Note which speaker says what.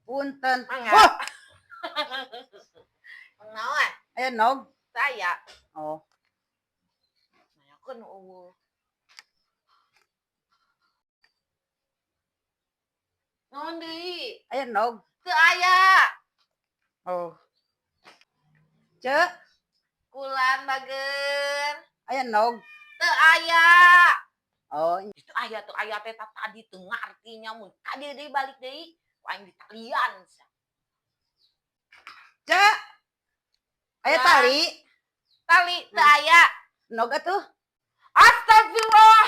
Speaker 1: Punten.
Speaker 2: Mangga.
Speaker 1: Oh,
Speaker 2: Naon?
Speaker 1: aya nog.
Speaker 2: Saya.
Speaker 1: Oh.
Speaker 2: Nanyakeun eueuh. Naon deui?
Speaker 1: Aya nog.
Speaker 2: Teu aya.
Speaker 1: Oh. Cek,
Speaker 2: Kulan bageun.
Speaker 1: aya nog.
Speaker 2: Teu aya.
Speaker 1: Oh,
Speaker 2: Itu aya teh tadi teu ngartinya mun ka dieu deui balik deui. Ku aing ditalian.
Speaker 1: Cek. Aya
Speaker 2: Ya.
Speaker 1: tali.
Speaker 2: Tali teu aya.
Speaker 1: Nog atuh.
Speaker 2: Astagfirullah.